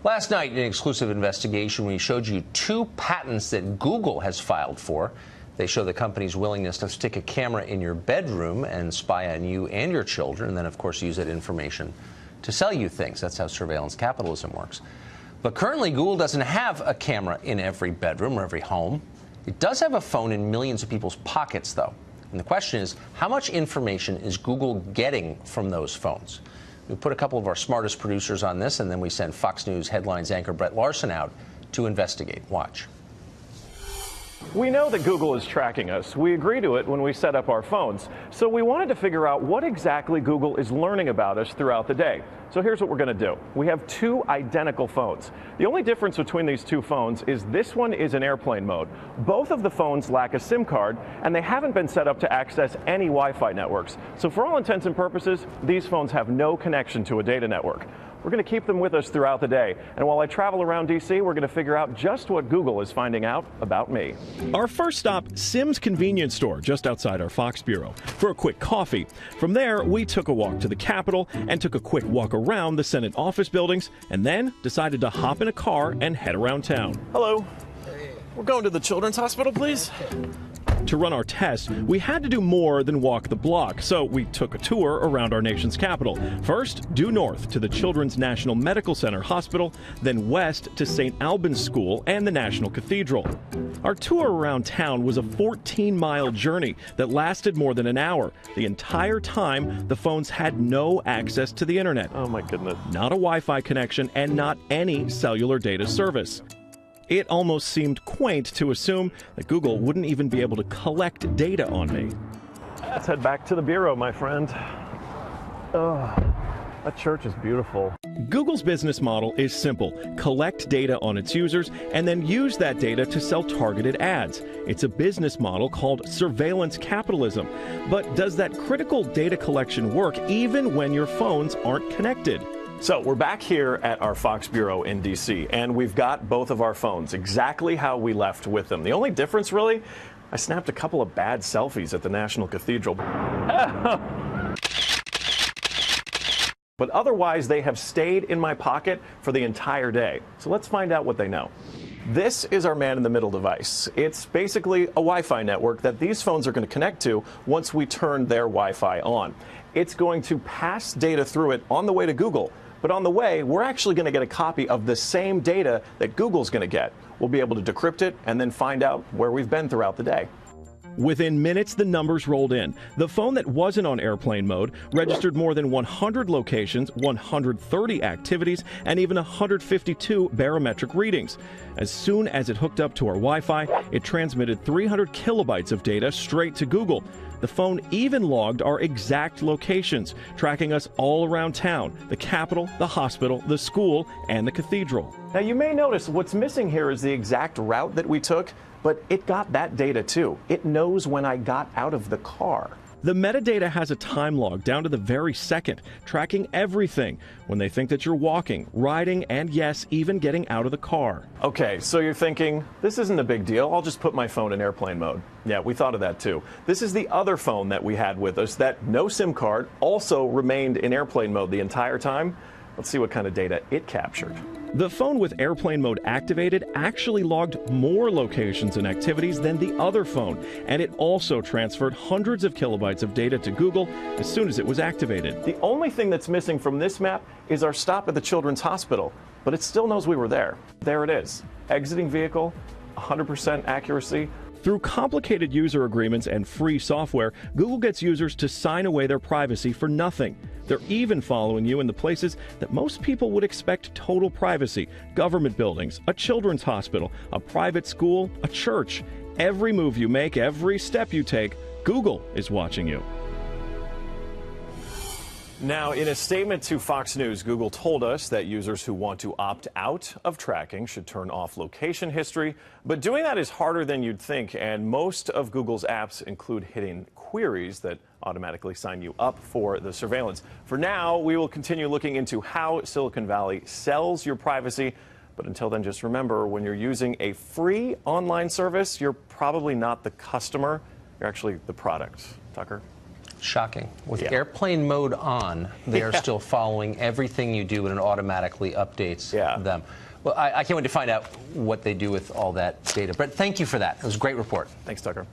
Last night, in an exclusive investigation, we showed you 2 patents that Google has filed for. They show the company's willingness to stick a camera in your bedroom and spy on you and your children, and then, of course, use that information to sell you things. That's how surveillance capitalism works. But currently, Google doesn't have a camera in every bedroom or every home. It does have a phone in millions of people's pockets, though. And the question is, how much information is Google getting from those phones? We put a couple of our smartest producers on this, and then we send Fox News headlines anchor Brett Larson out to investigate. Watch. We know that Google is tracking us. We agree to it when we set up our phones. So we wanted to figure out what exactly Google is learning about us throughout the day. So here's what we're going to do. We have 2 identical phones. The only difference between these 2 phones is this one is in airplane mode. Both of the phones lack a SIM card, and they haven't been set up to access any Wi-Fi networks. So for all intents and purposes, these phones have no connection to a data network. We're going to keep them with us throughout the day. And while I travel around D.C., we're going to figure out just what Google is finding out about me. Our first stop, Sim's convenience store, just outside our Fox bureau, for a quick coffee. From there, we took a walk to the Capitol and took a quick walk around the Senate office buildings, and then decided to hop in a car and head around town. Hello. We're going to the Children's Hospital, please. To run our test, we had to do more than walk the block, so we took a tour around our nation's capital. First, due north to the Children's National Medical Center Hospital, then west to St. Albans School and the National Cathedral. Our tour around town was a 14-mile journey that lasted more than an hour. The entire time, the phones had no access to the internet. Oh my goodness. Not a Wi-Fi connection and not any cellular data service. It almost seemed quaint to assume that Google wouldn't even be able to collect data on me. Let's head back to the bureau, my friend. Oh, that church is beautiful. Google's business model is simple. Collect data on its users and then use that data to sell targeted ads. It's a business model called surveillance capitalism. But does that critical data collection work even when your phones aren't connected? So we're back here at our Fox Bureau in D.C., and we've got both of our phones exactly how we left with them. The only difference, really, I snapped a couple of bad selfies at the National Cathedral. But otherwise, they have stayed in my pocket for the entire day. So let's find out what they know. This is our man-in-the-middle device. It's basically a Wi-Fi network that these phones are going to connect to once we turn their Wi-Fi on. It's going to pass data through it on the way to Google. But on the way, we're actually going to get a copy of the same data that Google's going to get. We'll be able to decrypt it and then find out where we've been throughout the day. Within minutes, the numbers rolled in. The phone that wasn't on airplane mode registered more than 100 locations, 130 activities, and even 152 barometric readings. As soon as it hooked up to our Wi-Fi, it transmitted 300 kilobytes of data straight to Google. The phone even logged our exact locations, tracking us all around town, the Capitol, the hospital, the school, and the cathedral. Now, you may notice what's missing here is the exact route that we took, but it got that data too. It knows when I got out of the car. The metadata has a time log down to the very second, tracking everything when they think that you're walking, riding, and yes, even getting out of the car. Okay, so you're thinking, this isn't a big deal. I'll just put my phone in airplane mode. Yeah, we thought of that too. This is the other phone that we had with us that no SIM card also remained in airplane mode the entire time. Let's see what kind of data it captured. The phone with airplane mode activated actually logged more locations and activities than the other phone, and it also transferred hundreds of kilobytes of data to Google as soon as it was activated. The only thing that's missing from this map is our stop at the Children's Hospital, but it still knows we were there. There it is. Exiting vehicle, 100% accuracy. Through complicated user agreements and free software, Google gets users to sign away their privacy for nothing. They're even following you in the places that most people would expect total privacy: government buildings, a children's hospital, a private school, a church. Every move you make, every step you take, Google is watching you. Now, in a statement to Fox News, Google told us that users who want to opt out of tracking should turn off location history. But doing that is harder than you'd think, and most of Google's apps include hidden queries that automatically sign you up for the surveillance. For now, we will continue looking into how Silicon Valley sells your privacy. But until then, just remember, when you're using a free online service, you're probably not the customer. You're actually the product. Tucker? Shocking. With Yeah. airplane mode on, they are still following everything you do, and it automatically updates them. Well, I can't wait to find out what they do with all that data. Brett, thank you for that. It was a great report. Thanks, Tucker.